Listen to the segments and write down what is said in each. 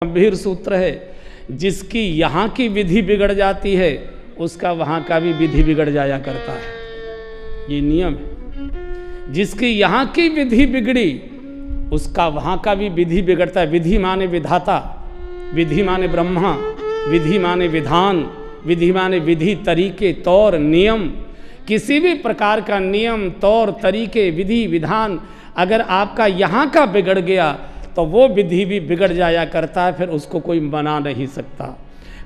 गंभीर सूत्र है। जिसकी यहाँ की विधि बिगड़ जाती है उसका वहाँ का भी विधि बिगड़ जाया करता है। ये नियम है। जिसकी यहाँ की विधि बिगड़ी उसका वहाँ का भी विधि बिगड़ता है। विधि माने विधाता, विधि माने ब्रह्मा, विधि माने विधान, विधि माने विधि, तरीके, तौर, नियम। किसी भी प्रकार का नियम, तौर, तरीके, विधि, विधान अगर आपका यहाँ का बिगड़ गया तो वो विधि भी बिगड़ जाया करता है, फिर उसको कोई बना नहीं सकता।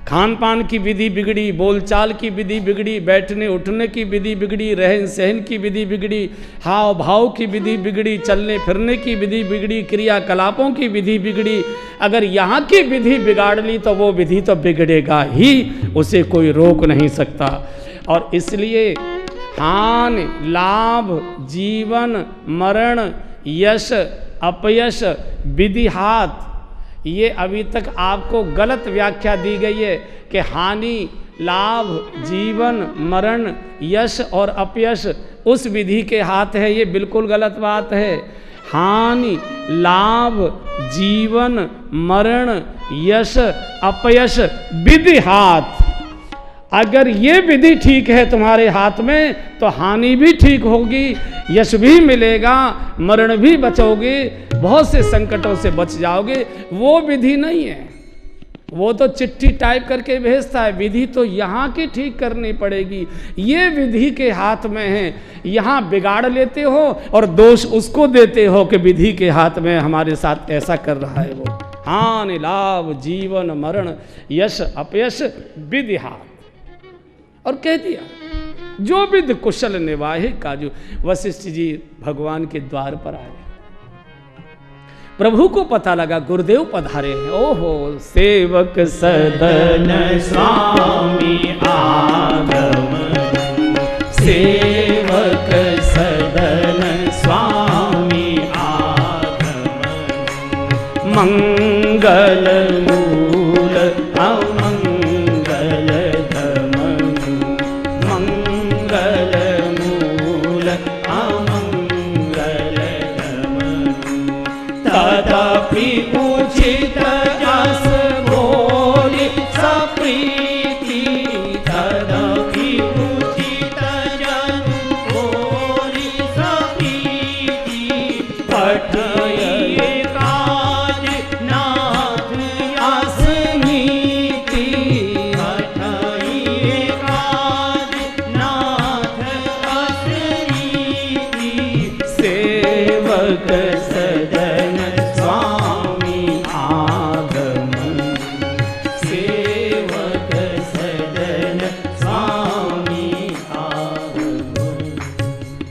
खान पान की विधि बिगड़ी, बोलचाल की विधि बिगड़ी, बैठने उठने की विधि बिगड़ी, रहन सहन की विधि बिगड़ी, हाव भाव की विधि बिगड़ी, चलने फिरने की विधि बिगड़ी, क्रियाकलापों की विधि बिगड़ी। अगर यहाँ की विधि बिगाड़ ली तो वो विधि तो बिगड़ेगा ही, उसे कोई रोक नहीं सकता। और इसलिए हानि, लाभ, जीवन, मरण, यश, अपयश, विधिहात, ये अभी तक आपको गलत व्याख्या दी गई है कि हानि, लाभ, जीवन, मरण, यश और अपयश उस विधि के हाथ है। ये बिल्कुल गलत बात है। हानि, लाभ, जीवन, मरण, यश, अपयश, विधिहात। अगर ये विधि ठीक है तुम्हारे हाथ में तो हानि भी ठीक होगी, यश भी मिलेगा, मरण भी बचोगे, बहुत से संकटों से बच जाओगे। वो विधि नहीं है, वो तो चिट्ठी टाइप करके भेजता है। विधि तो यहाँ की ठीक करनी पड़ेगी। ये विधि के हाथ में है। यहाँ बिगाड़ लेते हो और दोष उसको देते हो कि विधि के हाथ में हमारे साथ ऐसा कर रहा है वो। हानि, लाभ, जीवन, मरण, यश, अपयश, विधिहात। और कह दिया जो विधि कुशल निवाहे काजू। वशिष्ठ जी भगवान के द्वार पर आए। प्रभु को पता लगा गुरुदेव पधारे हैं। ओहो, सेवक सदन स्वामी आगमन, सेवक सदन स्वामी आगमन, मंगल मूल अमंगल धमनु, मंगल मूल अमंगल धमनु। तदपि उचित जस बोली सप्रीति, तदपि उचित जस बोली सप्रीति। पठये काज नाथ असनीति, पठये काज नाथ असनीति। सेवक सदन स्वामी आगमन, सेवक सदन स्वामी आगमन।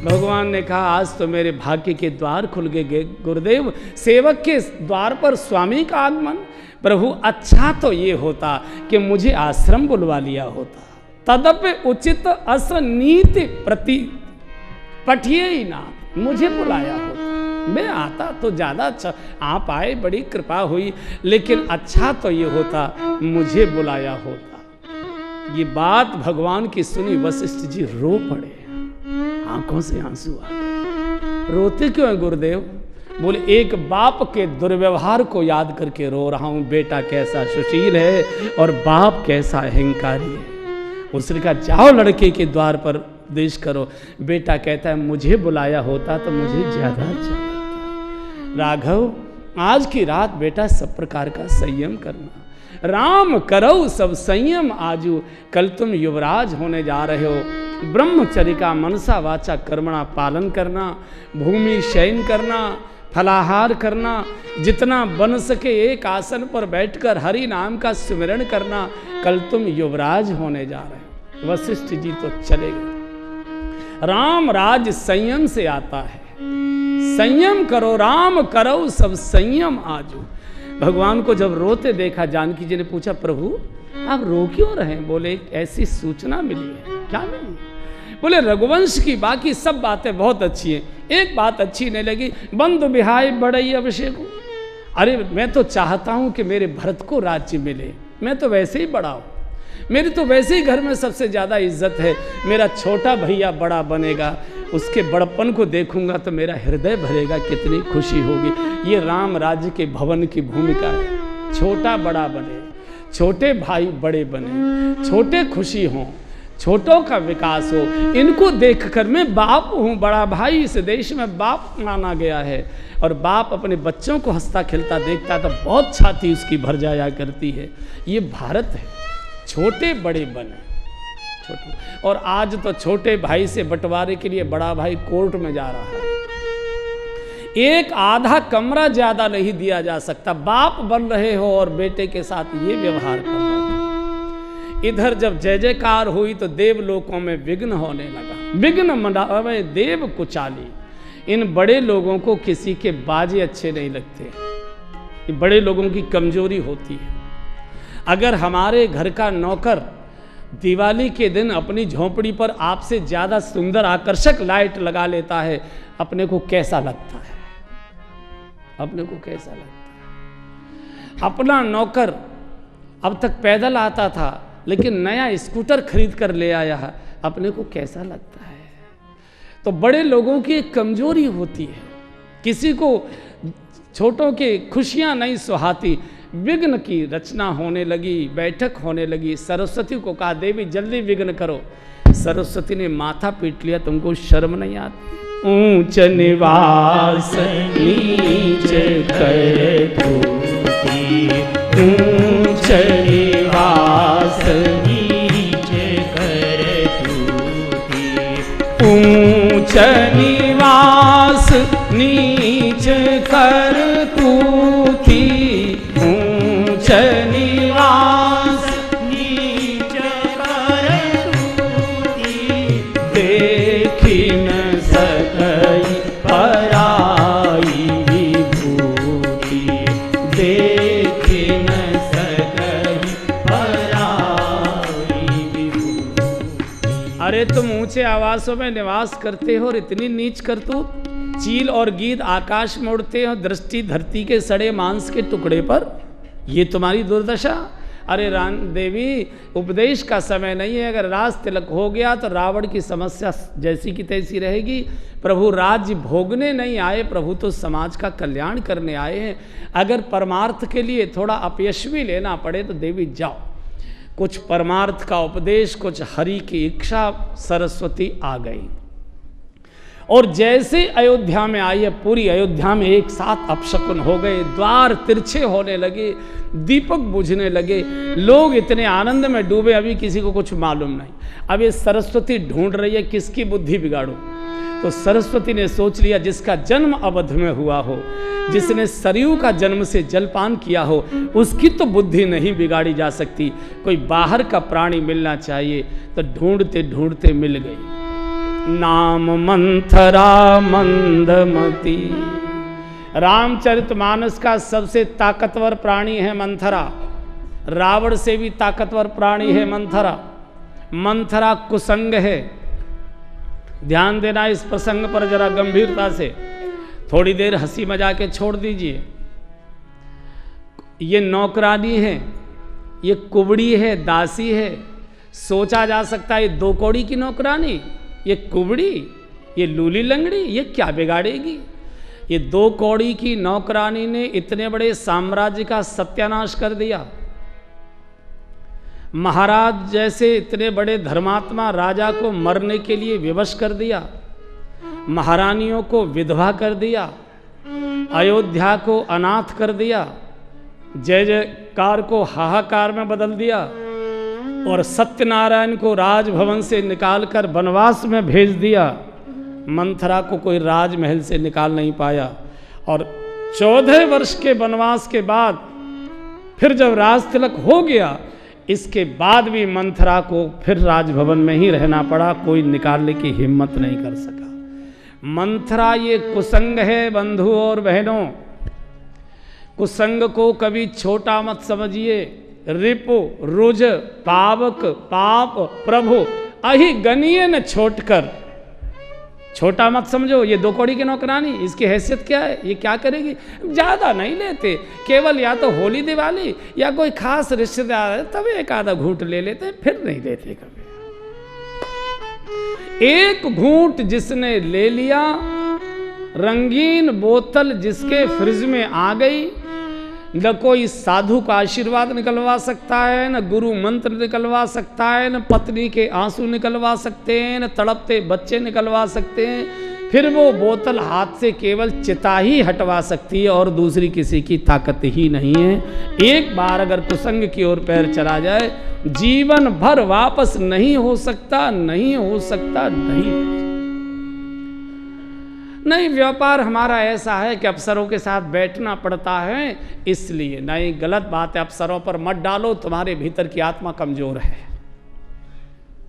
भगवान ने कहा आज तो मेरे भाग्य के द्वार खुल गए गुरुदेव। सेवक के द्वार पर स्वामी का आगमन। प्रभु अच्छा तो ये होता कि मुझे आश्रम बुलवा लिया होता। तदपि उचित असनीति प्रति पठिए ही ना, मुझे बुलाया होता। मैं आता तो ज़्यादा अच्छा, आप आए बड़ी कृपा हुई, लेकिन अच्छा तो ये होता मुझे बुलाया होता। ये बात भगवान की सुनी वशिष्ठ जी रो पड़े, आंखों से आंसू आ गए। रोते क्यों हैं गुरुदेव? बोले एक बाप के दुर्व्यवहार को याद करके रो रहा हूँ। बेटा कैसा सुशील है और बाप कैसा अहंकारी है। उसने कहा जाओ लड़के के द्वार पर उपदेश करो। बेटा कहता है मुझे बुलाया होता तो मुझे ज्यादा अच्छा लगता। राघव आज की रात बेटा सब प्रकार का संयम करना। राम करो सब संयम आजू। कल तुम युवराज होने जा रहे हो। ब्रह्मचर्य का मनसा वाचा कर्मणा पालन करना, भूमि शयन करना, फलाहार करना, जितना बन सके एक आसन पर बैठकर हरि नाम का स्मरण करना। कल तुम युवराज होने जा रहे हो। वशिष्ठ जी तो चले गए। राम राज संयम से आता है। संयम करो, राम करो सब संयम आजू। भगवान को जब रोते देखा जानकी जी ने पूछा प्रभु आप रो क्यों रहे? बोले एक ऐसी सूचना मिली है। क्या मिली? बोले रघुवंश की बाकी सब बातें बहुत अच्छी हैं, एक बात अच्छी नहीं लगी, बंधु बिहाय बड़ई अभिषेक। अरे मैं तो चाहता हूं कि मेरे भरत को राज्य मिले, मैं तो वैसे ही बड़ा हूं, मेरी तो वैसे ही घर में सबसे ज़्यादा इज्जत है। मेरा छोटा भैया बड़ा बनेगा, उसके बड़पन को देखूंगा तो मेरा हृदय भरेगा, कितनी खुशी होगी। ये राम राज्य के भवन की भूमिका है। छोटा बड़ा बने, छोटे भाई बड़े बने, छोटे खुशी हों, छोटों का विकास हो। इनको देखकर मैं बाप हूँ, बड़ा भाई इस देश में बाप माना गया है। और बाप अपने बच्चों को हंसता खेलता देखता तो बहुत छाती उसकी भर जाया करती है। ये भारत है, छोटे बड़े बने छोटे। और आज तो छोटे भाई से बंटवारे के लिए बड़ा भाई कोर्ट में जा रहा है। एक आधा कमरा ज्यादा नहीं दिया जा सकता। बाप बन रहे हो और बेटे के साथ ये व्यवहार कर रहे हो। इधर जब जय जयकार हुई तो देवलोकों में विघ्न होने लगा। विघ्न मनावे देव कुचाली। इन बड़े लोगों को किसी के बाजे अच्छे नहीं लगते। ये बड़े लोगों की कमजोरी होती है। अगर हमारे घर का नौकर दिवाली के दिन अपनी झोंपड़ी पर आपसे ज्यादा सुंदर आकर्षक लाइट लगा लेता है, अपने को कैसा लगता है? अपने को कैसा लगता है? अपना नौकर अब तक पैदल आता था लेकिन नया स्कूटर खरीद कर ले आया है, अपने को कैसा लगता है? तो बड़े लोगों की एक कमजोरी होती है। किसी को छोटों की खुशियां नहीं सुहाती। विघ्न की रचना होने लगी, बैठक होने लगी। सरस्वती को कहा देवी जल्दी विघ्न करो। सरस्वती ने माथा पीट लिया, तुमको शर्म नहीं आती? ऊंच निवास नीच कर तूती, ऊंच निवास नीच कर तूती, ऊंच निवास नीच कर तूती, ऊंच निवास नीच कर तूती, देखी न सकई पराई विभूति, देखी न सकई पराई विभूति। अरे तुम ऊंचे आवासों में निवास करते हो और इतनी नीच करतूत। चील और गीद आकाश में उड़ते हो, दृष्टि धरती के सड़े मांस के टुकड़े पर, ये तुम्हारी दुर्दशा। अरे रान देवी, उपदेश का समय नहीं है। अगर राज तिलक हो गया तो रावण की समस्या जैसी की तैसी रहेगी। प्रभु राज्य भोगने नहीं आए, प्रभु तो समाज का कल्याण करने आए हैं। अगर परमार्थ के लिए थोड़ा अपयश भी लेना पड़े तो देवी जाओ। कुछ परमार्थ का उपदेश, कुछ हरि की इच्छा, सरस्वती आ गई। और जैसे अयोध्या में आई है, पूरी अयोध्या में एक साथ अपशकुन हो गए। द्वार तिरछे होने लगे, दीपक बुझने लगे, लोग इतने आनंद में डूबे, अभी किसी को कुछ मालूम नहीं। अब ये सरस्वती ढूंढ रही है किसकी बुद्धि बिगाड़ो। तो सरस्वती ने सोच लिया जिसका जन्म अवध में हुआ हो, जिसने सरयू का जन्म से जलपान किया हो, उसकी तो बुद्धि नहीं बिगाड़ी जा सकती। कोई बाहर का प्राणी मिलना चाहिए। तो ढूंढते ढूंढते मिल गई। नाम मंथरा मंदमती। रामचरितमानस का सबसे ताकतवर प्राणी है मंथरा। रावण से भी ताकतवर प्राणी है मंथरा। मंथरा कुसंग है। ध्यान देना इस प्रसंग पर जरा गंभीरता से। थोड़ी देर हंसी मजाक के छोड़ दीजिए। ये नौकरानी है, ये कुबड़ी है, दासी है। सोचा जा सकता है ये दो कौड़ी की नौकरानी, ये कुबड़ी, ये लूली लंगड़ी, ये क्या बिगाड़ेगी? ये दो कौड़ी की नौकरानी ने इतने बड़े साम्राज्य का सत्यानाश कर दिया। महाराज जैसे इतने बड़े धर्मात्मा राजा को मरने के लिए विवश कर दिया। महारानियों को विधवा कर दिया। अयोध्या को अनाथ कर दिया। जय जयकार को हाहाकार में बदल दिया। और सत्यनारायण को राजभवन से निकालकर वनवास में भेज दिया। मंथरा को कोई राजमहल से निकाल नहीं पाया। और 14 वर्ष के वनवास के बाद फिर जब राज तिलक हो गया, इसके बाद भी मंथरा को फिर राजभवन में ही रहना पड़ा। कोई निकालने की हिम्मत नहीं कर सका। मंथरा ये कुसंग है बंधु और बहनों। कुसंग को कभी छोटा मत समझिए। रिपु रुज पावक पाप प्रभु अहि गनिये न छोटकर। छोटा मत समझो। ये दो कौड़ी की नौकरानी, इसकी हैसियत क्या है? ये क्या करेगी? ज्यादा नहीं लेते, केवल या तो होली दिवाली या कोई खास रिश्तेदार है तब एक आधा घूंट ले लेते, फिर नहीं लेते कभी। एक घूंट जिसने ले लिया, रंगीन बोतल जिसके फ्रिज में आ गई, न कोई साधु का आशीर्वाद निकलवा सकता है, न गुरु मंत्र निकलवा सकता है, न पत्नी के आंसू निकलवा सकते हैं, न तड़पते बच्चे निकलवा सकते हैं। फिर वो बोतल हाथ से केवल चिता ही हटवा सकती है और दूसरी किसी की ताकत ही नहीं है। एक बार अगर कुसंग की ओर पैर चला जाए, जीवन भर वापस नहीं हो सकता, नहीं हो सकता, नहीं। व्यापार हमारा ऐसा है कि अफसरों के साथ बैठना पड़ता है, इसलिए नहीं, गलत बात है। अफसरों पर मत डालो, तुम्हारे भीतर की आत्मा कमजोर है,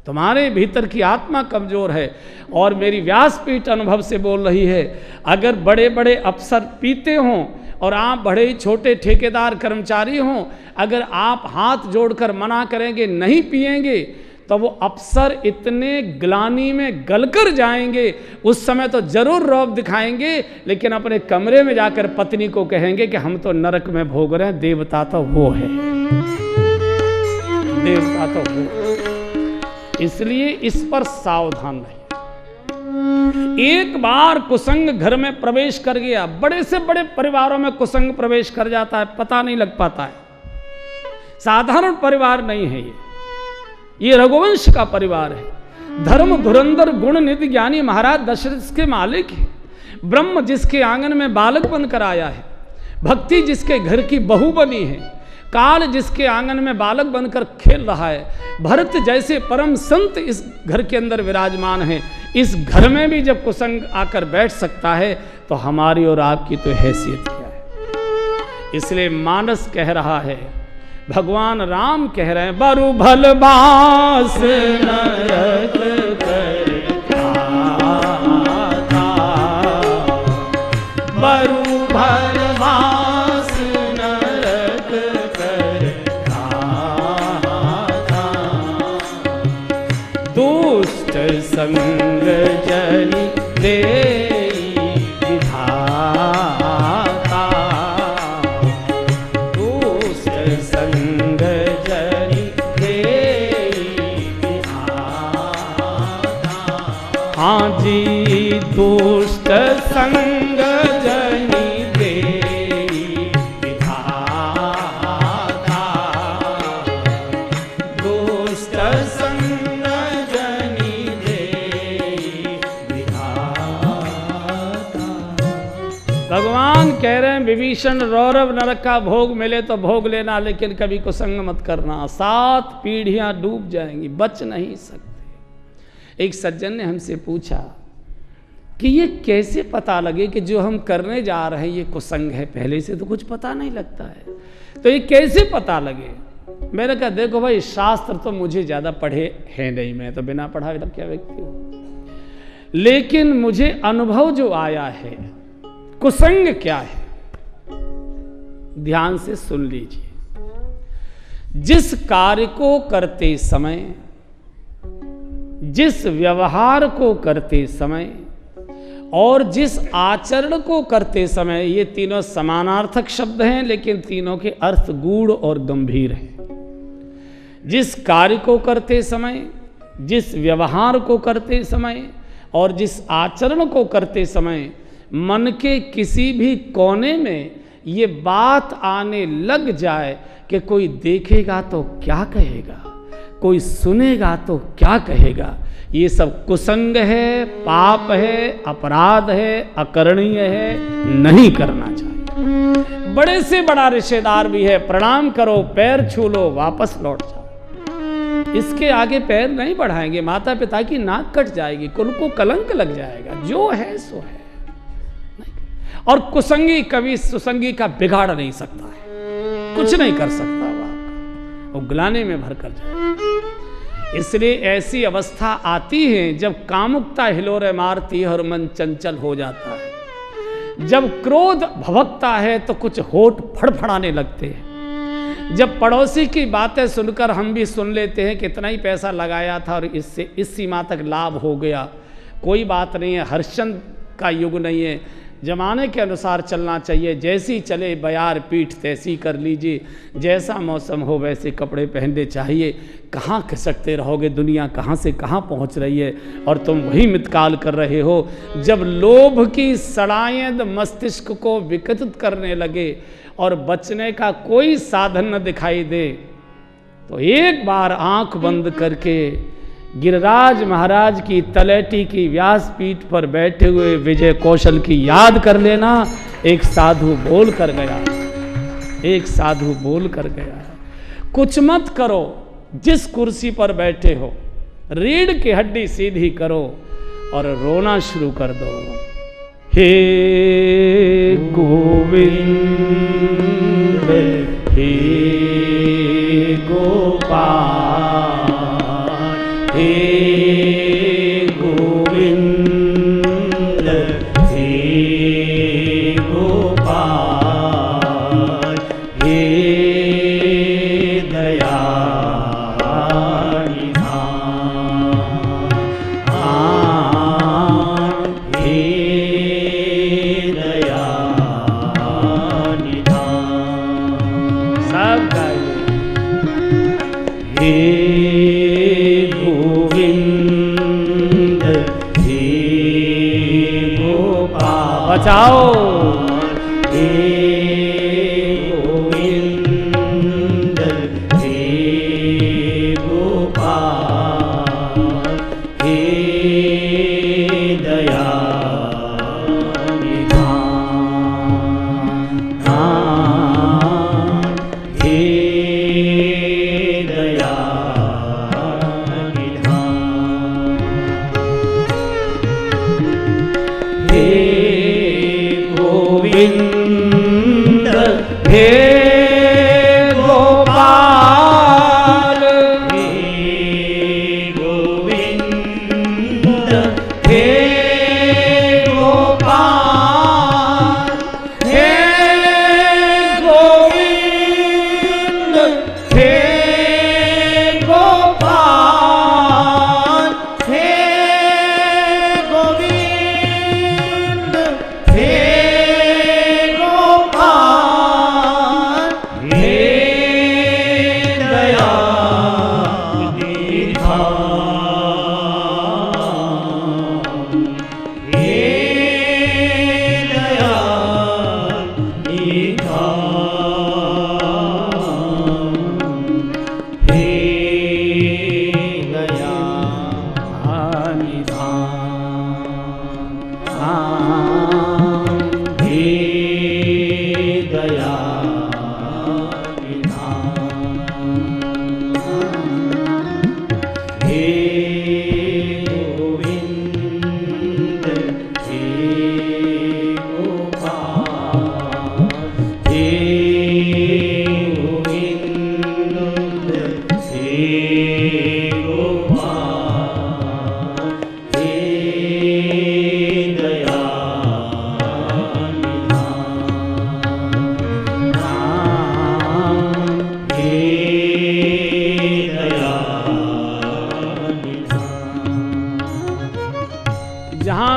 तुम्हारे भीतर की आत्मा कमजोर है। और मेरी व्यासपीठ अनुभव से बोल रही है, अगर बड़े बड़े अफसर पीते हों और आप बड़े छोटे ठेकेदार कर्मचारी हों, अगर आप हाथ जोड़कर मना करेंगे नहीं पिएंगे, तो वो अफसर इतने ग्लानि में गलकर जाएंगे। उस समय तो जरूर रौब दिखाएंगे, लेकिन अपने कमरे में जाकर पत्नी को कहेंगे कि हम तो नरक में भोग रहे हैं, देवता तो वो है, देवता तो वो। इसलिए इस पर सावधान रहिए। एक बार कुसंग घर में प्रवेश कर गया, बड़े से बड़े परिवारों में कुसंग प्रवेश कर जाता है, पता नहीं लग पाता है। साधारण परिवार नहीं है ये रघुवंश का परिवार है। धर्म धुरंधर गुण निधि ज्ञानी महाराज दशरथ के मालिक है। ब्रह्म जिसके आंगन में बालक बनकर आया है, भक्ति जिसके घर की बहू बनी है, काल जिसके आंगन में बालक बनकर खेल रहा है, भरत जैसे परम संत इस घर के अंदर विराजमान है। इस घर में भी जब कुसंग आकर बैठ सकता है, तो हमारी और आपकी तो हैसियत क्या है। इसलिए मानस कह रहा है, भगवान राम कह रहे हैं, बरु भल बास नरक कर खाता, बरु भल बास नरक कर खाता, दुष्ट संग जनि दे दुष्ट संग जनि देई विधाता, दुष्ट संग जनि देई विधाता। भगवान कह रहे हैं, विभीषण रौरव नरक का भोग मिले तो भोग लेना, लेकिन कभी कुसंग मत करना, 7 पीढ़ियां डूब जाएंगी, बच नहीं सकते। एक सज्जन ने हमसे पूछा कि ये कैसे पता लगे कि जो हम करने जा रहे हैं ये कुसंग है, पहले से तो कुछ पता नहीं लगता है, तो ये कैसे पता लगे। मैंने कहा, देखो भाई, शास्त्र तो मुझे ज़्यादा पढ़े हैं नहीं, मैं तो बिना पढ़ा क्या व्यक्ति हूँ, लेकिन मुझे अनुभव जो आया है, कुसंग क्या है, ध्यान से सुन लीजिए। जिस कार्य को करते समय, जिस व्यवहार को करते समय और जिस आचरण को करते समय, ये तीनों समानार्थक शब्द हैं, लेकिन तीनों के अर्थ गूढ़ और गंभीर हैं। जिस कार्य को करते समय, जिस व्यवहार को करते समय और जिस आचरण को करते समय मन के किसी भी कोने में ये बात आने लग जाए कि कोई देखेगा तो क्या कहेगा, कोई सुनेगा तो क्या कहेगा, ये सब कुसंग है, पाप है, अपराध है, अकरणीय है, नहीं करना चाहिए। बड़े से बड़ा रिश्तेदार भी है, प्रणाम करो, पैर छू लो, वापस लौट जाओ, इसके आगे पैर नहीं बढ़ाएंगे, माता पिता की नाक कट जाएगी, कुल को कलंक लग जाएगा, जो है सो है। और कुसंगी कभी सुसंगी का बिगाड़ नहीं सकता है, कुछ नहीं कर सकता वो ग्लानि में भर कर जाए। इसलिए ऐसी अवस्था आती है जब कामुकता हिलोरे मारती है और मन चंचल हो जाता है, जब क्रोध भभकता है तो कुछ होठ फड़फड़ाने लगते हैं, जब पड़ोसी की बातें सुनकर हम भी सुन लेते हैं कि इतना ही पैसा लगाया था और इससे इस सीमा तक लाभ हो गया, कोई बात नहीं है, हर्षचंद का युग नहीं है, जमाने के अनुसार चलना चाहिए। जैसी चले बयार पीठ तैसी कर लीजिए, जैसा मौसम हो वैसे कपड़े पहनने चाहिए। कहाँ खिसकते रहोगे, दुनिया कहाँ से कहाँ पहुँच रही है और तुम वही मितकाल कर रहे हो। जब लोभ की सड़ायद मस्तिष्क को विकसित करने लगे और बचने का कोई साधन न दिखाई दे, तो एक बार आंख बंद करके गिरिराज महाराज की तलेटी की व्यासपीठ पर बैठे हुए विजय कौशल की याद कर लेना। एक साधु बोल कर गया, एक साधु बोल कर गया, कुछ मत करो, जिस कुर्सी पर बैठे हो रीढ़ की हड्डी सीधी करो और रोना शुरू कर दो। हे गोविंद हे गोपाल, हे गोविंद हे गोपाल, हे दयानिधान, हे दयानिधान। सब गाइए। हे बचाओ, हे गोविंद हे गोपाल, हे दयानिधान, हे दयानिधान। हे गोविंद हे गोपाल, हे गोविंद हे गोपाल, हे गोविंद हे गोपाल, हे गोविंद हे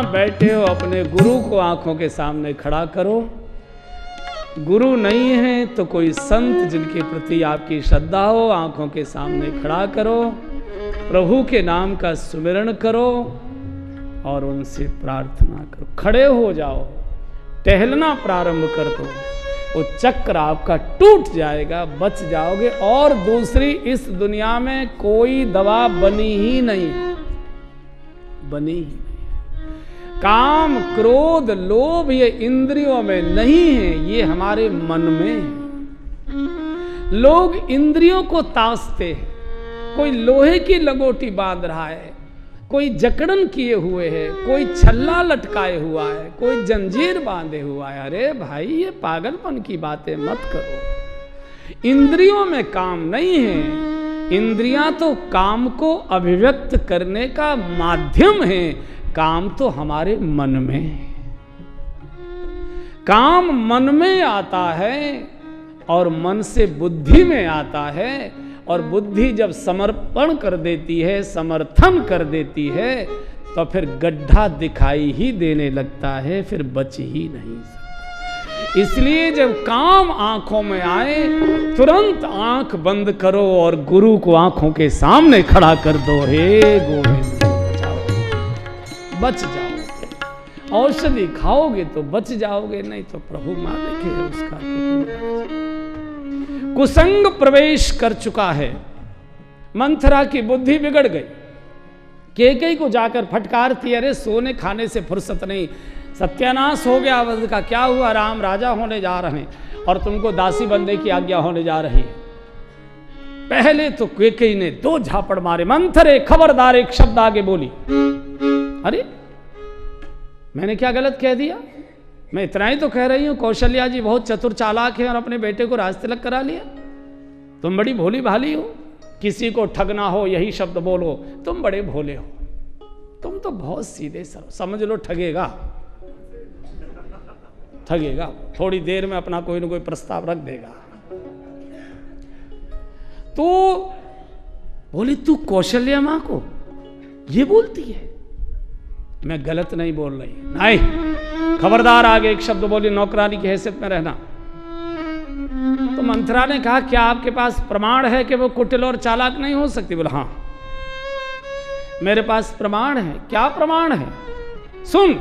बैठे हो अपने गुरु को आंखों के सामने खड़ा करो। गुरु नहीं है तो कोई संत जिनके प्रति आपकी श्रद्धा हो आंखों के सामने खड़ा करो, प्रभु के नाम का सुमिरन करो और उनसे प्रार्थना करो। खड़े हो जाओ, टहलना प्रारंभ कर दो, वो चक्र आपका टूट जाएगा, बच जाओगे। और दूसरी इस दुनिया में कोई दवा बनी ही नहीं, बनी ही नहीं। काम क्रोध लोभ ये इंद्रियों में नहीं है, ये हमारे मन में है। लोग इंद्रियों को तासते हैं, कोई लोहे की लगोटी बांध रहा है, कोई जकड़न किए हुए है, कोई छल्ला लटकाए हुआ है, कोई जंजीर बांधे हुआ है। अरे भाई ये पागलपन की बातें मत करो। इंद्रियों में काम नहीं है, इंद्रियां तो काम को अभिव्यक्त करने का माध्यम है। काम तो हमारे मन में है। काम मन में आता है और मन से बुद्धि में आता है, और बुद्धि जब समर्पण कर देती है, समर्थन कर देती है, तो फिर गड्ढा दिखाई ही देने लगता है, फिर बच ही नहीं सकता। इसलिए जब काम आंखों में आए तुरंत आंख बंद करो और गुरु को आंखों के सामने खड़ा कर दो, हे गोविंद बच जाओगे। औषधि खाओगे तो बच जाओगे, नहीं तो प्रभु मालिक है उसका। कुसंग प्रवेश कर चुका है, मंथरा की बुद्धि बिगड़ गई। कैकेयी को जाकर फटकारती, अरे सोने खाने से फुर्सत नहीं, सत्यानाश हो गया अवध का। क्या हुआ? राम राजा होने जा रहे हैं और तुमको दासी बनने की आज्ञा होने जा रही है। पहले तो कैकेयी ने 2 झापड़ मारे। मंथरे खबरदार, एक शब्द आगे बोली। अरे मैंने क्या गलत कह दिया? मैं इतना ही तो कह रही हूं कौशल्या जी बहुत चतुर चालाक है और अपने बेटे को राजतिलक करा लिया। तुम बड़ी भोली भाली हो, किसी को ठगना हो यही शब्द बोलो, तुम बड़े भोले हो। तुम तो बहुत सीधे सर, समझ लो ठगेगा, ठगेगा, थोड़ी देर में अपना कोई ना कोई प्रस्ताव रख देगा। तो बोली तू कौशल्या मां को ये बोलती है? मैं गलत नहीं बोल रही, नहीं, खबरदार आगे एक शब्द बोली, नौकरानी की हैसियत में रहना। तो मंथरा ने कहा क्या आपके पास प्रमाण है कि वो कुटिल और चालाक नहीं हो सकती? बोला हाँ मेरे पास प्रमाण है। क्या प्रमाण है? सुन,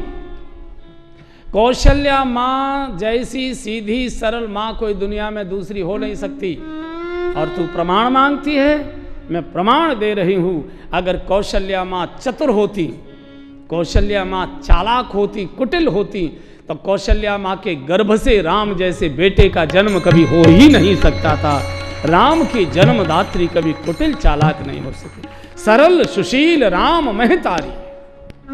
कौशल्या मां जैसी सीधी सरल मां कोई दुनिया में दूसरी हो नहीं सकती। और तू प्रमाण मांगती है, मैं प्रमाण दे रही हूं। अगर कौशल्या मां चतुर होती, कौशल्या मां चालाक होती, कुटिल होती, तो कौशल्या मां के गर्भ से राम जैसे बेटे का जन्म कभी हो ही नहीं सकता था। राम की जन्मदात्री कभी कुटिल चालाक नहीं हो सकी। सरल सुशील राम महतारी,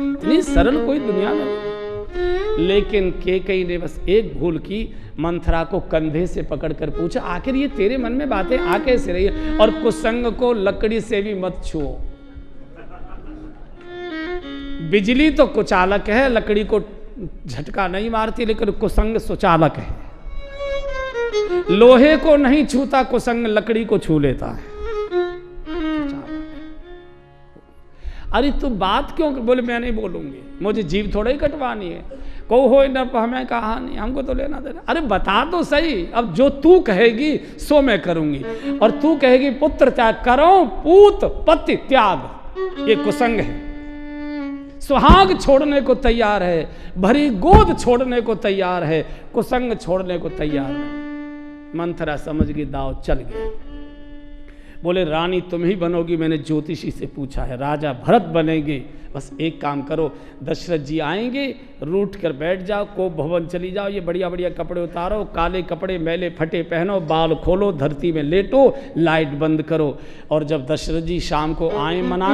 इतनी सरल कोई दुनिया में नहीं। लेकिन कैकेयी ने बस एक भूल की, मंथरा को कंधे से पकड़कर पूछा आखिर ये तेरे मन में बातें आ कैसे रही है? और कुसंग को लकड़ी से भी मत छुओ। बिजली तो कुचालक है, लकड़ी को झटका नहीं मारती, लेकिन कुसंग सुचालक है। लोहे को नहीं छूता कुसंग, लकड़ी को छू लेता है। अरे तू बात क्यों? बोले मैं नहीं बोलूंगी, मुझे जीभ थोड़ा ही कटवानी है। को हो न हमें कहा नहीं, हमको तो लेना देना। अरे बता तो सही, अब जो तू कहेगी सो मैं करूंगी। और तू कहेगी पुत्र त्याग करो, पूत पति त्याग, ये कुसंग है। सुहाग छोड़ने को तैयार है, भरी गोद छोड़ने को तैयार है, कुसंग छोड़ने को तैयार है। मंथरा समझ गई दाव चल गई। बोले रानी तुम ही बनोगी, मैंने ज्योतिषी से पूछा है, राजा भरत बनेंगे। बस एक काम करो, दशरथ जी आएंगे, रूठ कर बैठ जाओ, कोप भवन चली जाओ, ये बढ़िया बढ़िया कपड़े उतारो, काले कपड़े मैले फटे पहनो, बाल खोलो, धरती में लेटो, लाइट बंद करो। और जब दशरथ जी शाम को आए मानना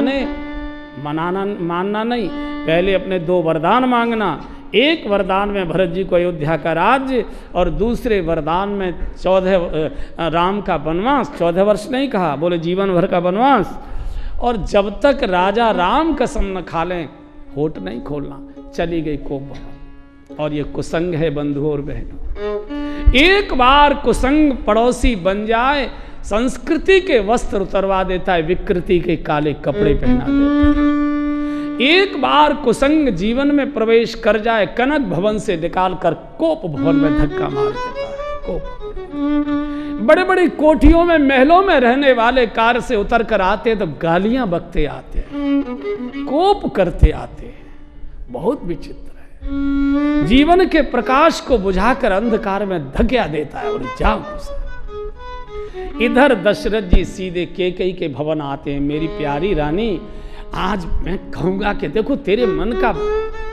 नहीं, पहले अपने 2 वरदान मांगना। एक वरदान में भरत जी को अयोध्या का राज्य, और दूसरे वरदान में 14 राम का वनवास। 14 वर्ष नहीं कहा, बोले जीवन भर का वनवास। और जब तक राजा राम कसम न खा लें होठ नहीं खोलना। चली गई कोप भवन। और ये कुसंग है बंधुओं और बहनों, एक बार कुसंग पड़ोसी बन जाए, संस्कृति के वस्त्र उतरवा देता है, विकृति के काले कपड़े पहना देता है। एक बार कुसंग जीवन में प्रवेश कर जाए, कनक भवन से निकाल कर कोप भवन में धक्का मार देता है। कोप बड़े बड़ी कोठियों में, महलों में रहने वाले कार से उतर कर आते तो गालियां बकते आते हैं, कोप करते आते हैं। बहुत विचित्र है। जीवन के प्रकाश को बुझाकर अंधकार में धकेला देता है और जा घुसा। इधर दशरथ जी सीधे कैकेयी के भवन आते हैं। मेरी प्यारी रानी, आज मैं कहूंगा कि देखो तेरे मन का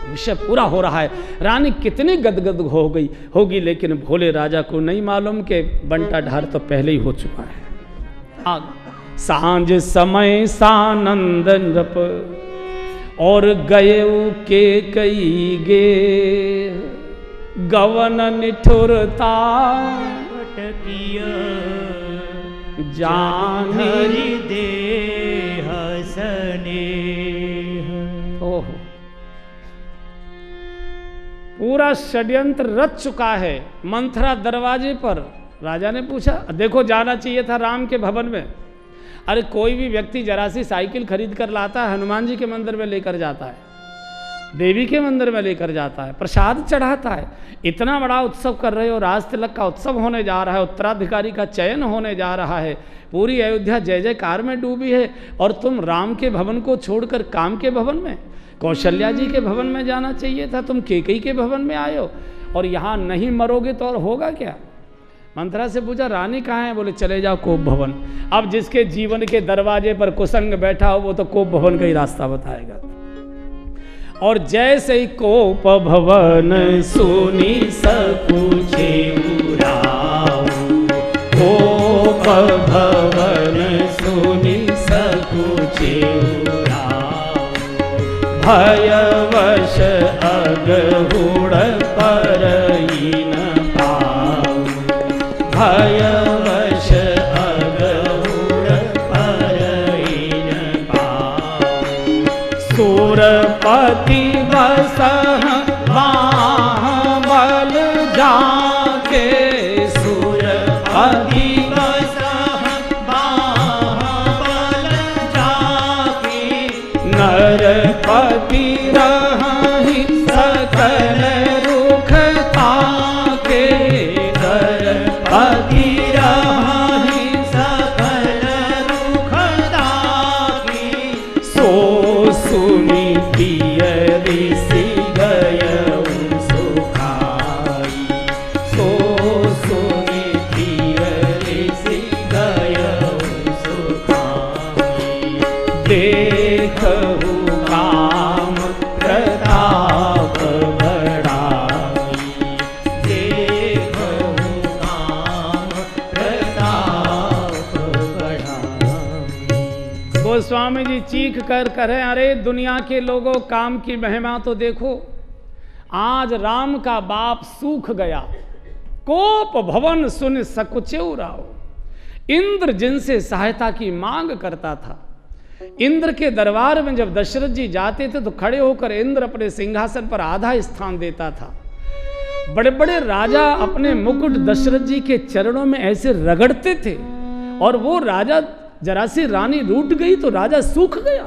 विषय पूरा हो रहा है। रानी कितनी गदगद हो गई होगी, लेकिन भोले राजा को नहीं मालूम कि बंटा ढार तो पहले ही हो चुका है। सांझ समय सानंद नृप और गए कैकेयी गे, गवन निठुरता जान दे हसने। ओहो, पूरा षड्यंत्र रच चुका है। मंथरा दरवाजे पर, राजा ने पूछा, देखो जाना चाहिए था राम के भवन में। अरे कोई भी व्यक्ति जरा सी साइकिल खरीद कर लाता है, हनुमान जी के मंदिर में लेकर जाता है, देवी के मंदिर में लेकर जाता है, प्रसाद चढ़ाता है। इतना बड़ा उत्सव कर रहे हो, राज तिलक का उत्सव होने जा रहा है, उत्तराधिकारी का चयन होने जा रहा है, पूरी अयोध्या जय जयकार में डूबी है, और तुम राम के भवन को छोड़कर काम के भवन में, कौशल्या जी के भवन में जाना चाहिए था, तुम केकई के भवन में आए हो, और यहाँ नहीं मरोगे तो और होगा क्या? मंथरा से पूछा रानी कहाँ है? बोले चले जाओ कोप भवन। अब जिसके जीवन के दरवाजे पर कुसंग बैठा हो वो तो कोप भवन का ही रास्ता बताएगा। और जैसे ही कोप भवन सुनी सकुचे उराऊ, कोप भवन सुनी सकुचे उराऊ, भयवश अगहुड़ परई न पाऊ, भयवश अगहुड़ परई न पाऊ, सुरपति बसह बाहुबल जाके, सुरपति बसह बाहुबल जाके, नरपति रहि सकल रुख ताके, नरपति रहि सकल रुख ताके, सो सुनी पियरी सी गयऊ सुखाई, सो सुनी पियरी सी गयऊ सुखाई, देखहु काम प्रताप बढ़ाई, देखहु काम प्रताप बढ़ाई। गोस्वामी जी चीख कर कहे अरे दुनिया के लोगों काम की महिमा तो देखो, आज राम का बाप सूख गया, कोप भवन सुन सकुचे उराओ। इंद्र जिनसे सहायता की मांग करता था, इंद्र के दरबार में जब दशरथ जी जाते थे तो खड़े होकर इंद्र अपने सिंहासन पर आधा स्थान देता था। बड़े बड़े राजा अपने मुकुट दशरथ जी के चरणों में ऐसे रगड़ते थे, और वो राजा जरा सी रानी रूठ गई तो राजा सूख गया।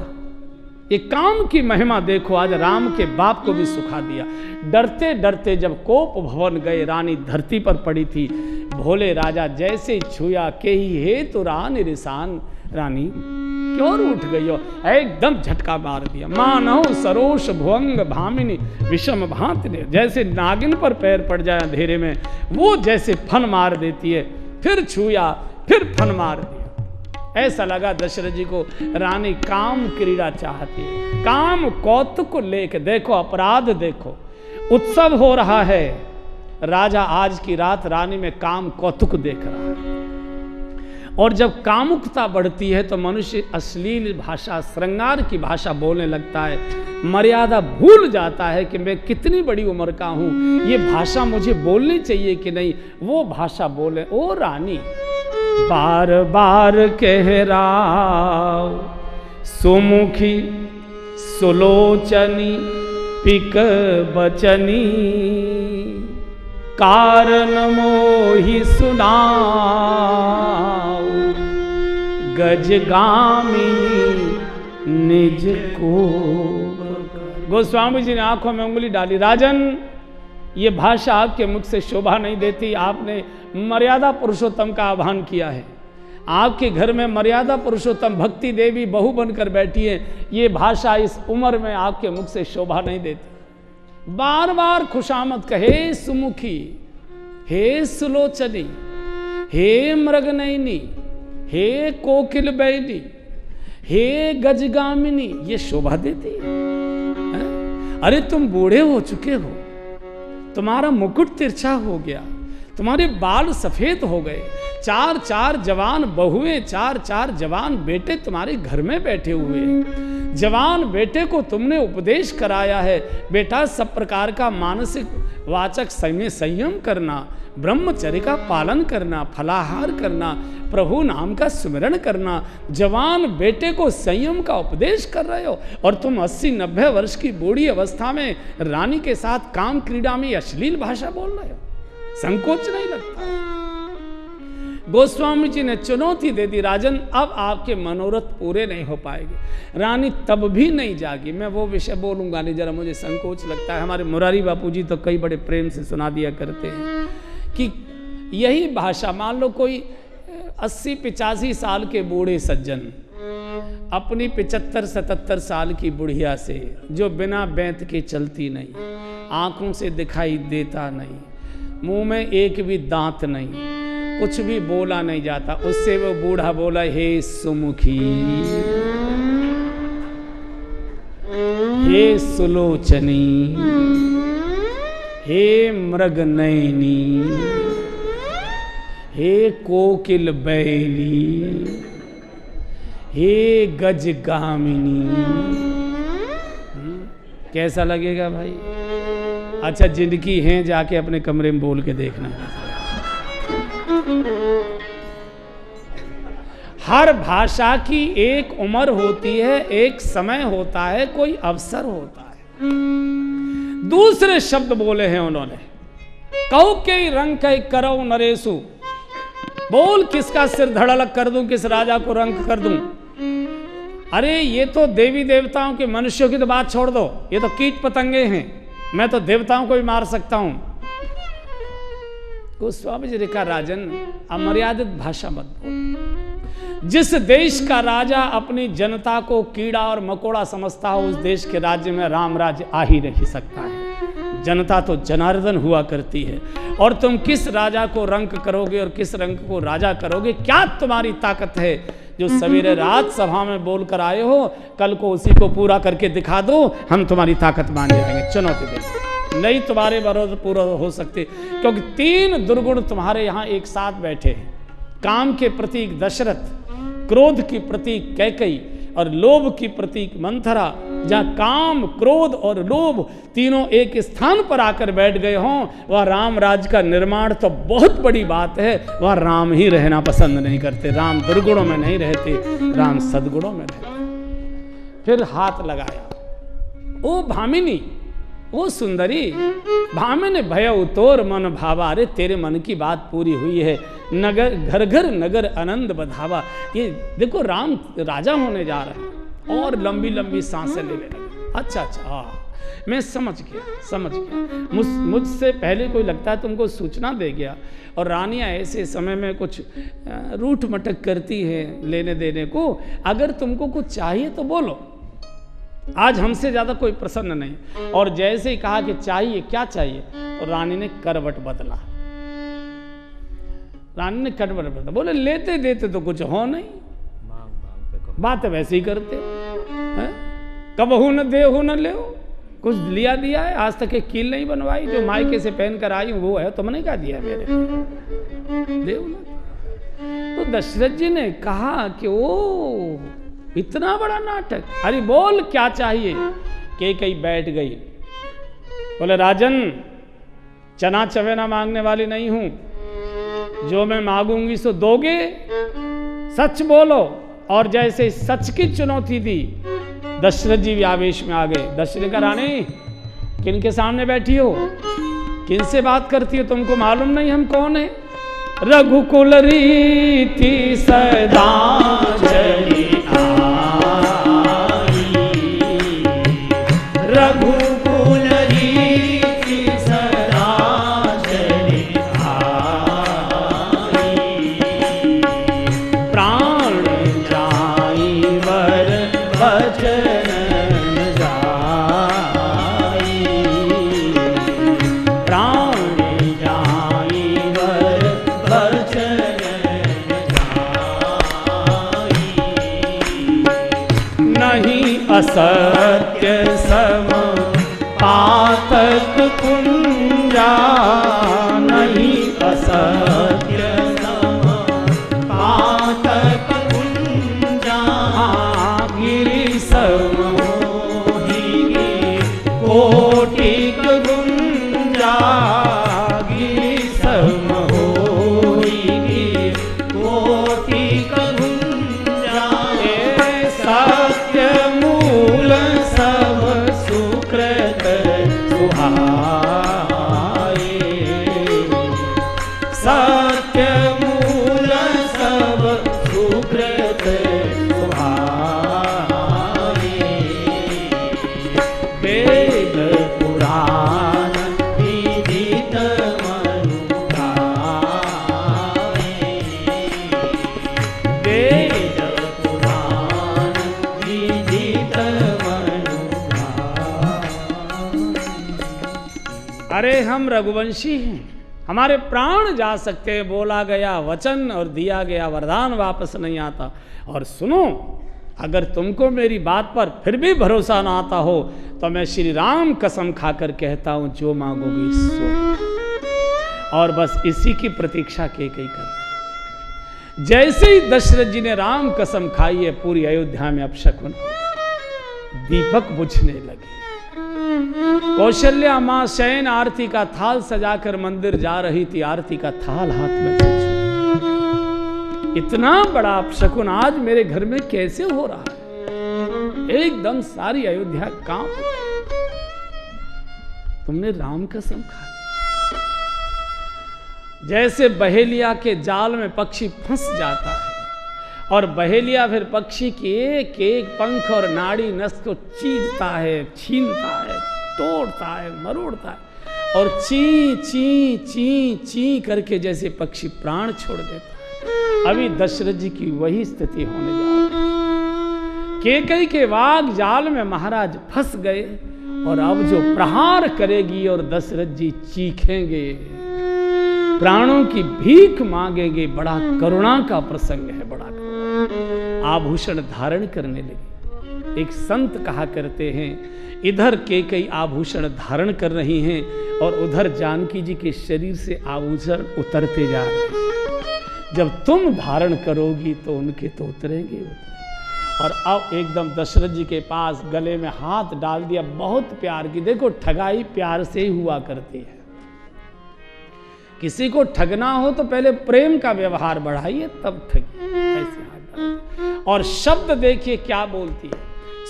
ये काम की महिमा देखो, आज राम के बाप को भी सुखा दिया। डरते डरते जब कोप भवन गए, रानी धरती पर पड़ी थी, भोले राजा जैसे छुया के ही हे तो रानी रिसान, रानी क्यों रूठ गई हो? एकदम झटका मार दिया। मानव सरोष भुवंग भामिनी विषम भांति ने, जैसे नागिन पर पैर पड़ जाए अंधेरे में, वो जैसे फन मार देती है, फिर छुया फिर फन मार दिया। ऐसा लगा दशरथ जी को रानी काम क्रीड़ा चाहती है, काम कौतुक लेके देखो, अपराध देखो, उत्सव हो रहा है, राजा आज की रात रानी में काम कौतुक देख रहा है। और जब कामुकता बढ़ती है तो मनुष्य अश्लील भाषा, श्रृंगार की भाषा बोलने लगता है, मर्यादा भूल जाता है कि मैं कितनी बड़ी उम्र का हूं, ये भाषा मुझे बोलनी चाहिए कि नहीं, वो भाषा बोले। ओ रानी बार बार कह राव, सुमुखी सुलोचनी पिक बचनी, कारण मोहि सुनाओ, गजगामिनी निज को। गोस्वामी जी ने आंखों में उंगली डाली, राजन ये भाषा आपके मुख से शोभा नहीं देती, आपने मर्यादा पुरुषोत्तम का आह्वान किया है, आपके घर में मर्यादा पुरुषोत्तम भक्ति देवी बहू बनकर बैठी है, ये भाषा इस उम्र में आपके मुख से शोभा नहीं देती। बार बार खुशामद कहे, सुमुखी, हे सुलोचनी, हे मृगनयनी, हे कोकिल बैली, हे गजगामिनी, ये शोभा देती है? अरे तुम बूढ़े हो चुके हो, तुम्हारा मुकुट तिरछा हो गया, तुम्हारे बाल सफेद हो गए, चार चार जवान बहुएं, चार चार जवान बेटे तुम्हारे घर में बैठे हुए हैं, जवान बेटे को तुमने उपदेश कराया है, बेटा सब प्रकार का मानसिक वाचक संयम करना, ब्रह्मचर्य का पालन करना, फलाहार करना, प्रभु नाम का स्मरण करना। जवान बेटे को संयम का उपदेश कर रहे हो, और तुम 80-90 वर्ष की बूढ़ी अवस्था में रानी के साथ काम क्रीड़ा में अश्लील भाषा बोल रहे हो, संकोच नहीं लगता? गोस्वामी जी ने चुनौती दे दी, राजन अब आपके मनोरथ पूरे नहीं हो पाएंगे। रानी तब भी नहीं जागी। मैं वो विषय बोलूँगा नहीं, जरा मुझे संकोच लगता है। हमारे मुरारी बापू जी तो कई बड़े प्रेम से सुना दिया करते हैं कि यही भाषा, मान लो कोई 80-85 साल के बूढ़े सज्जन अपनी 75-77 साल की बुढ़िया से, जो बिना बैंत के चलती नहीं, आंखों से दिखाई देता नहीं, मुंह में एक भी दांत नहीं, कुछ भी बोला नहीं जाता, उससे वो बूढ़ा बोला, हे सुमुखी, हे सुलोचनी, हे मृग नयनी, हे कोकिल बैली, हे गजगामिनी। कैसा लगेगा भाई? अच्छा, जिनकी हैं जाके अपने कमरे में बोल के देखना। हर भाषा की एक उम्र होती है, एक समय होता है, कोई अवसर होता है। दूसरे शब्द बोले हैं उन्होंने, कहो के रंग के करो नरेशु, बोल किसका सिर धड़लक कर दूं, किस राजा को रंग कर दूं। अरे ये तो देवी देवताओं के, मनुष्यों की तो बात छोड़ दो, ये तो कीट पतंगे हैं, मैं तो देवताओं को भी मार सकता हूं। गोस्वामी जी ने कहा, राजन अमर्यादित भाषा मत बोल। जिस देश का राजा अपनी जनता को कीड़ा और मकोड़ा समझता हो, उस देश के राज्य में राम राज्य आ ही नहीं सकता है। जनता तो जनार्दन हुआ करती है, और तुम किस राजा को रंक करोगे और किस रंग को राजा करोगे? क्या तुम्हारी ताकत है जो सवेरे रात सभा में बोलकर आए हो, कल को उसी को पूरा करके दिखा दो, हम तुम्हारी ताकत मान जाएंगे। चुनौती देंगे, नहीं तुम्हारे विरोध पूरा हो सकते, क्योंकि 3 दुर्गुण तुम्हारे यहाँ एक साथ बैठे हैं। काम के प्रतीक दशरथ, क्रोध की प्रतीक कैकई, और लोभ की प्रतीक मंथरा। जहाँ काम, क्रोध और लोभ तीनों एक स्थान पर आकर बैठ गए हों, वह राम राज्य का निर्माण तो बहुत बड़ी बात है। वह राम ही रहना पसंद नहीं करते। राम दुर्गुणों में नहीं रहते, राम सद्गुणों में रहते। फिर हाथ लगाया, ओ भामिनी, ओ सुंदरी, भामिनी भय उतोर मन भावा। अरे तेरे मन की बात पूरी हुई है, नगर घर घर नगर आनंद बधावा। ये देखो, राम राजा होने जा रहे हैं, और लंबी लंबी सांसें लेने लगे। अच्छा, हाँ, मैं समझ गया। मुझसे पहले कोई लगता है तुमको सूचना दे गया, और रानियां ऐसे समय में कुछ रूठ मटक करती हैं लेने देने को। अगर तुमको कुछ चाहिए तो बोलो, आज हमसे ज्यादा कोई प्रसन्न नहीं। और जैसे ही कहा कि चाहिए, क्या चाहिए, तो रानी ने करवट बदला। रानी ने करवट बदला, बोले लेते देते तो कुछ हो नहीं, बात वैसे ही करते, कबहू न दे हो न ले, कुछ लिया दिया है, आज तक एक कील नहीं बनवाई, जो मायके से पहन कर आई हूं वो है, तुमने क्या दिया मेरे, देव न। तो दशरथ जी ने कहा कि ओ इतना बड़ा नाटक, अरे बोल क्या चाहिए। कैकेयी बैठ गई, बोले राजन, चना चवेना मांगने वाली नहीं हूं, जो मैं मांगूंगी सो दोगे, सच बोलो। और जैसे सच की चुनौती दी, दशरथ जी भी आवेश में आ गए। दशरथ का, रानी किन के सामने बैठी हो, किन से बात करती हो, तुमको मालूम नहीं हम कौन है? रघुकुल रीति सदा चली आई, रघुकुल रीति सदा चली आई, प्राण जाई वर बचन जाई, प्राण जाई वर बचन जाई, नहीं असत्य सम पातक कुंजा, नहीं असत्य सम पातक कुंजा, गिरि सम मोहिनी कोटिक गुंजा, गिरि सम मोहिनी कोटिक गुंजा, सत्य मूल सब सुकृत सुहा। अमृत सुहाए, वेद पुराण विदित मनु गाए, वेद पुराण विदित मनु गाए। अरे हम रघुवंशी हैं, हमारे प्राण जा सकते हैं, बोला गया वचन और दिया गया वरदान वापस नहीं आता। और सुनो, अगर तुमको मेरी बात पर फिर भी भरोसा ना आता हो तो मैं श्री राम कसम खाकर कहता हूं, जो मांगोगी सो। और बस इसी की प्रतीक्षा के कई कर रही थी। जैसे ही दशरथ जी ने राम कसम खाई है, पूरी अयोध्या में अपशकुन हो, दीपक बुझने लगे। कौशल्या मां शयन आरती का थाल सजाकर मंदिर जा रही थी, आरती का थाल हाथ में पूछो, इतना बड़ा अपशकुन आज मेरे घर में कैसे हो रहा है? एकदम सारी अयोध्या कांप उठी। तुमने राम कसम खा ली। जैसे बहेलिया के जाल में पक्षी फंस जाता है और बहेलिया फिर पक्षी की एक एक पंख और नाड़ी नस को चीरता है, छीनता है, तोड़ता है, मरोड़ता है और ची ची ची ची करके जैसे पक्षी प्राण छोड़ देता है। अभी दशरथ जी की वही स्थिति होने जा रही है। कैकेयी के वाग जाल में महाराज फंस गए और अब जो प्रहार करेगी और दशरथ जी चीखेंगे, प्राणों की भीख मांगेंगे। बड़ा करुणा का प्रसंग है, बड़ा करुणा। आभूषण धारण करने लगे। एक संत कहा करते हैं, इधर कैकेयी आभूषण धारण कर रही हैं और उधर जानकी जी के शरीर से आभूषण उतरते जा रहे हैं। जब तुम धारण करोगी तो उनके तो उतरेंगे। और अब एकदम दशरथ जी के पास गले में हाथ डाल दिया, बहुत प्यार की। देखो, ठगाई प्यार से ही हुआ करती है। किसी को ठगना हो तो पहले प्रेम का व्यवहार बढ़ाइए, तब ठगिए। ऐसे हाथ डाल, और शब्द देखिए क्या बोलती है,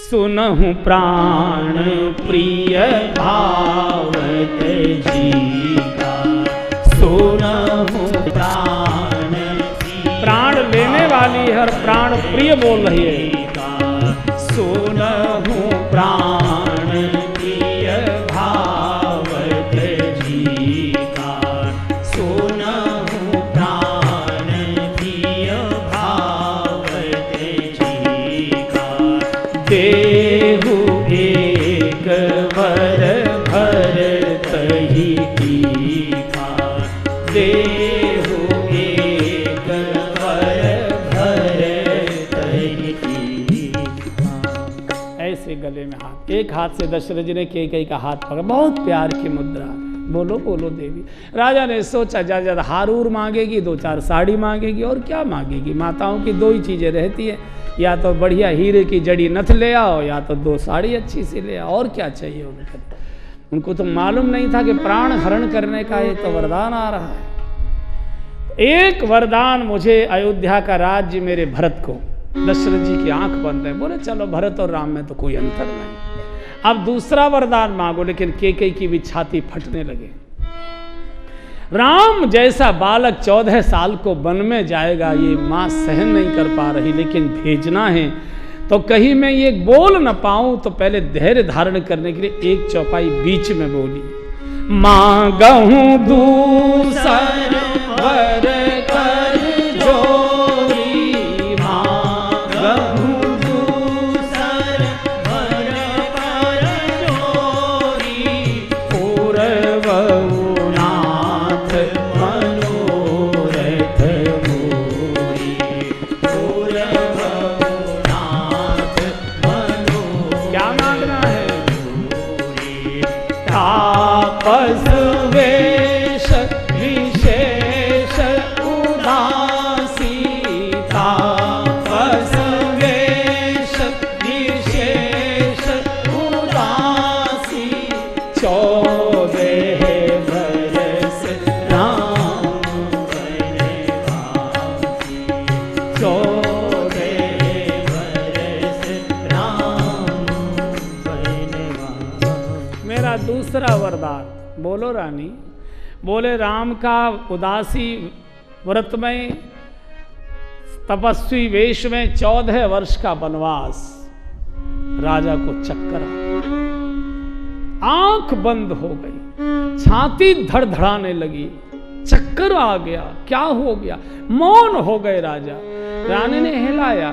सुनहु प्राण प्रिय भावत जी का, सुनहु प्राण, प्राण लेने वाली है और प्राण प्रिय बोल रही है। सुनहु प्राण प्रिय भावत जी का, सुनहु प्राण प्रिय भावत जी का, देहु एक वर भरत ही टीका, देहु एक वर भरत ही टीका। ऐसे गले में हाथ, एक हाथ से दशरथ जी ने कैकेयी का हाथ पकड़ा, बहुत प्यार की मुद्रा। बोलो बोलो देवी। राजा ने सोचा, ज्यादा हारूर मांगेगी, 2-4 साड़ी मांगेगी, और क्या मांगेगी? माताओं की 2 ही चीजें रहती है, या तो बढ़िया हीरे की जड़ी नथ ले आओ, या तो 2 साड़ी अच्छी सी ले आओ। और क्या चाहिए उनको तो मालूम नहीं था कि प्राण हरण करने का ये तो वरदान आ रहा है। एक वरदान मुझे, अयोध्या का राज्य मेरे भरत को। दशरथ जी की आंख बंद है, बोले चलो भरत और राम में तो कोई अंतर नहीं, अब दूसरा वरदान मांगो। लेकिन कैकेयी की भी छाती फटने लगे। राम जैसा बालक 14 साल को वन में जाएगा, ये माँ सहन नहीं कर पा रही, लेकिन भेजना है तो कहीं मैं ये बोल न पाऊं, तो पहले धैर्य धारण करने के लिए एक चौपाई बीच में बोली, मांगहूं दूसर वर कर जोरी, मांगहूं दूसर वर कर जोरी, पूरवनाथ मनोरथ मोरी, पूरवनाथ मनोरथ। क्या मांगना है? तापस वेश विशेष उदासी, तापस वेश विशेष उदासी, 14 बरस राम वनवासी, 14 बरस राम वनवासी। मेरा दूसरा वरदान, बोलो रानी। बोले राम का उदासी व्रत में तपस्वी वेश में 14 वर्ष का वनवास। राजा को चक्कर आंख बंद हो गई, छाती धड़धड़ाने लगी, चक्कर आ गया, क्या हो गया, मौन हो गए राजा। रानी ने हिलाया,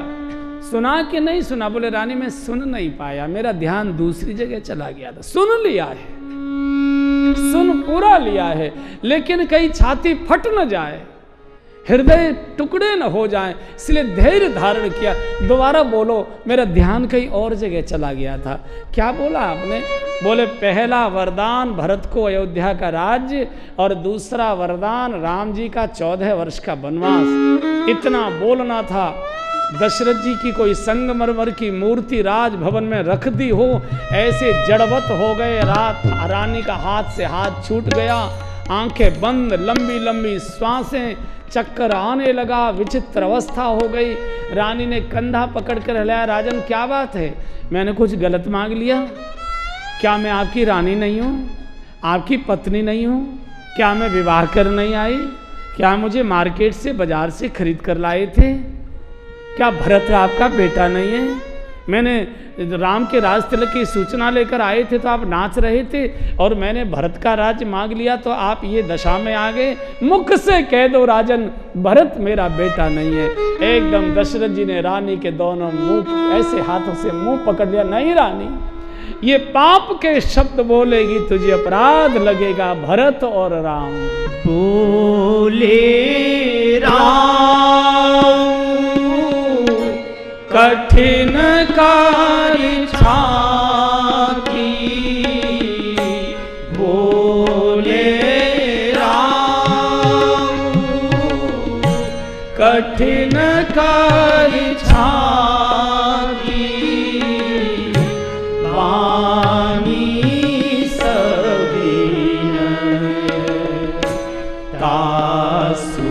सुना कि नहीं सुना? बोले रानी मैं सुन नहीं पाया, मेरा ध्यान दूसरी जगह चला गया था। सुन लिया है, सुन पूरा लिया है, लेकिन कहीं छाती फट न जाए, हृदय टुकड़े न हो जाए, इसलिए धैर्य धारण किया। दोबारा बोलो, मेरा ध्यान कहीं और जगह चला गया था। क्या बोला आपने? बोले पहला वरदान भरत को अयोध्या का राज्य, और दूसरा वरदान राम जी का 14 वर्ष का वनवास। इतना बोलना था। दशरथ जी की कोई संगमरमर की मूर्ति राजभवन में रख दी हो, ऐसे जड़वत हो गए। रानी का हाथ से हाथ छूट गया, आंखें बंद, लंबी लंबी श्वासें, चक्कर आने लगा, विचित्र अवस्था हो गई। रानी ने कंधा पकड़ कर हिलाया, राजन क्या बात है? मैंने कुछ गलत मांग लिया? क्या मैं आपकी रानी नहीं हूँ? आपकी पत्नी नहीं हूँ? क्या मैं विवाह कर नहीं आई? क्या मुझे मार्केट से बाजार से खरीद कर लाए थे? क्या भरत आपका बेटा नहीं है? मैंने राम के राज तिलक की सूचना लेकर आए थे तो आप नाच रहे थे, और मैंने भरत का राज्य मांग लिया तो आप ये दशा में आ गए। मुख से कह दो राजन, भरत मेरा बेटा नहीं है। एकदम दशरथ जी ने रानी के दोनों मुंह ऐसे हाथों से मुंह पकड़ लिया। नहीं रानी, ये पाप के शब्द बोलेगी तुझे अपराध लगेगा। भरत और राम बोले राम कठिन कार्य छाती, बोले राम कठिन कार्य छाती, वाणी सविनय तासु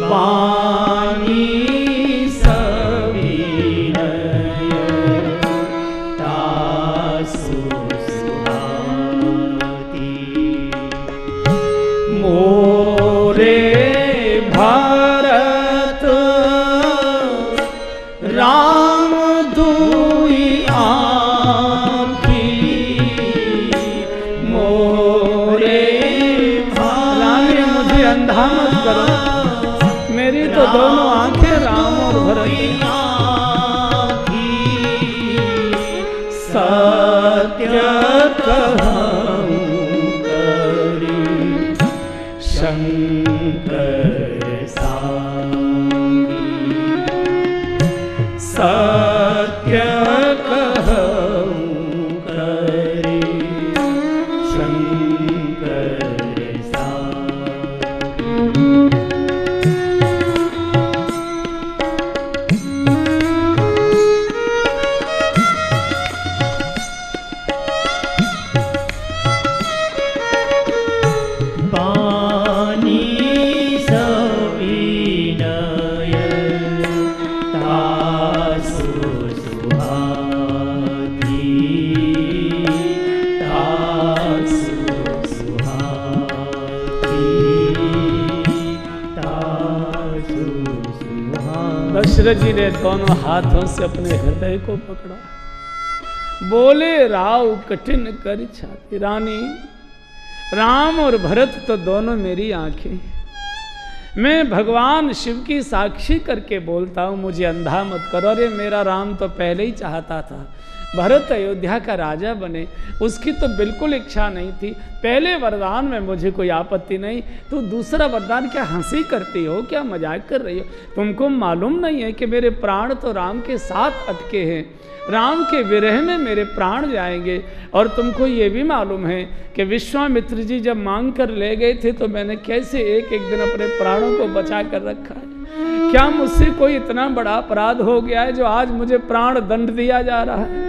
वाणी सविनय तासु सुहाती, मोरे भरत राम दुई आँखी, मोरे रानी मुझे अंधा मत करो, मेरी तो दोनों आंखें राम और भरत सत्य कहूं करी शंकर सांगी, सत्य कहूं करी शंकर दशरथ जी ने दोनों हाथों से अपने हृदय को पकड़ा, बोले राव कठिन कर छाती। रानी, राम और भरत तो दोनों मेरी आंखें, मैं भगवान शिव की साक्षी करके बोलता हूँ, मुझे अंधा मत करो। अरे मेरा राम तो पहले ही चाहता था भरत अयोध्या का राजा बने, उसकी तो बिल्कुल इच्छा नहीं थी। पहले वरदान में मुझे कोई आपत्ति नहीं, तो दूसरा वरदान क्या हंसी करती हो, क्या मजाक कर रही हो? तुमको मालूम नहीं है कि मेरे प्राण तो राम के साथ अटके हैं, राम के विरह में मेरे प्राण जाएंगे। और तुमको ये भी मालूम है कि विश्वामित्र जी जब मांग कर ले गए थे तो मैंने कैसे एक एक दिन अपने प्राणों को बचा कर रखा है। क्या मुझसे कोई इतना बड़ा अपराध हो गया है जो आज मुझे प्राण दंड दिया जा रहा है?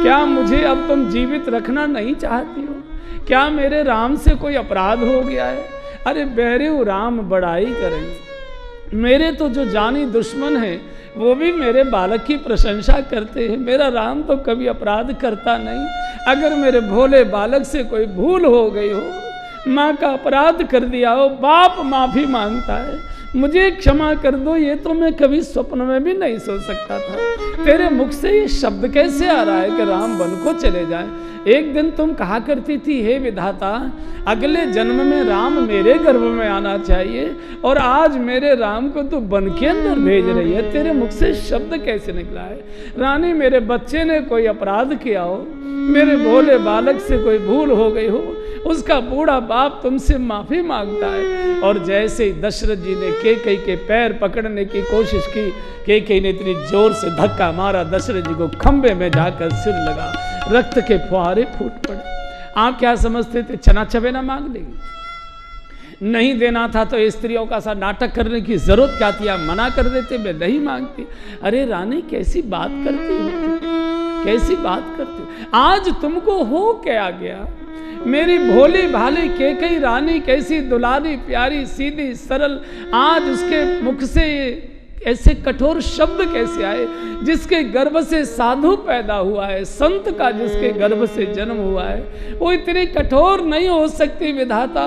क्या मुझे अब तुम जीवित रखना नहीं चाहती हो? क्या मेरे राम से कोई अपराध हो गया है? अरे बैरियो राम बड़ाई करें, मेरे तो जो जानी दुश्मन है वो भी मेरे बालक की प्रशंसा करते हैं। मेरा राम तो कभी अपराध करता नहीं। अगर मेरे भोले बालक से कोई भूल हो गई हो, माँ का अपराध कर दिया हो, बाप माफी मांगता है, मुझे क्षमा कर दो, ये तो मैं कभी स्वप्न में भी नहीं सोच सकता था। तेरे मुख से ये शब्द कैसे आ रहा है कि राम वन को चले जाए। एक दिन तुम कहा करती थी, हे विधाता, अगले जन्म में राम मेरे गर्भ में आना चाहिए, और आज मेरे राम को तू वन के अंदर भेज रही है। तेरे मुख से शब्द कैसे निकला है? रानी, मेरे बच्चे ने कोई अपराध किया हो, मेरे भोले बालक से कोई भूल हो गई हो, उसका बूढ़ा बाप तुमसे माफी मांगता है। और जैसे ही दशरथ जी ने कैकेयी के पैर पकड़ने की कोशिश की, कैकेयी ने इतनी जोर से धक्का मारा, दशरथ जी को खंबे में जाकर सिर लगा, रक्त के फुहारे फूट पड़े। आप क्या समझते थे चना चबेना मांग लेगी? नहीं देना था तो स्त्रियों का सा नाटक करने की जरूरत क्या थी? आप मना कर देते, मैं नहीं मांगती। अरे रानी, कैसी बात करती हो, कैसी बात करती हो? आज तुमको हो क्या गया? मेरी भोली भाली कैकेयी रानी कैसी दुलारी प्यारी सीधी सरल, आज उसके मुख से ऐसे कठोर शब्द कैसे आए? जिसके गर्भ से साधु पैदा हुआ है, संत का जिसके गर्भ से जन्म हुआ है, वो इतनी कठोर नहीं हो सकती विधाता।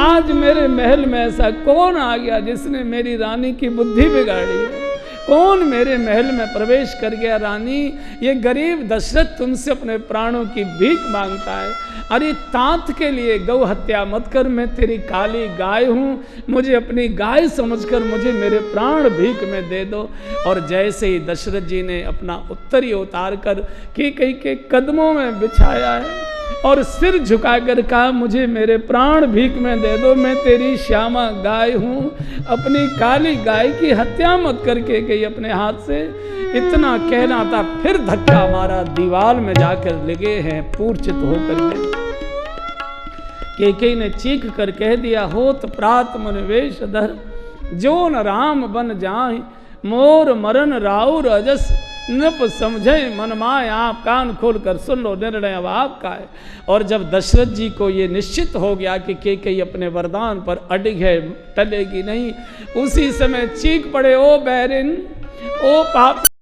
आज मेरे महल में ऐसा कौन आ गया जिसने मेरी रानी की बुद्धि बिगाड़ी है? कौन मेरे महल में प्रवेश कर गया? रानी, ये गरीब दशरथ तुमसे अपने प्राणों की भीख मांगता है। अरे तात के लिए गौ हत्या मत कर, मैं तेरी काली गाय हूँ, मुझे अपनी गाय समझकर मुझे मेरे प्राण भीख में दे दो। और जैसे ही दशरथ जी ने अपना उत्तरी उतार कर कैकेयी के कदमों में बिछाया है और सिर झुकाकर कहा, मुझे मेरे प्राण भीख में दे दो, मैं तेरी श्यामा गाय हूँ, अपनी काली गाय की हत्या मत करके गई अपने हाथ से। इतना कहना था, फिर धक्का मारा, दीवार में जाकर लगे हैं मूर्छित होकर के। कैकेयी ने चीख कर कह दिया, होत प्रात मन वेश धर, जो न राम बन जाए, मोर मरण राउर अजस, नृप समझे मन माय। आप कान खोल कर सुन लो, निर्णय अब आपका है। और जब दशरथ जी को ये निश्चित हो गया कि कैकेयी अपने वरदान पर अडिग है, टलेगी नहीं, उसी समय चीख पड़े, ओ बैरिन, ओ पाप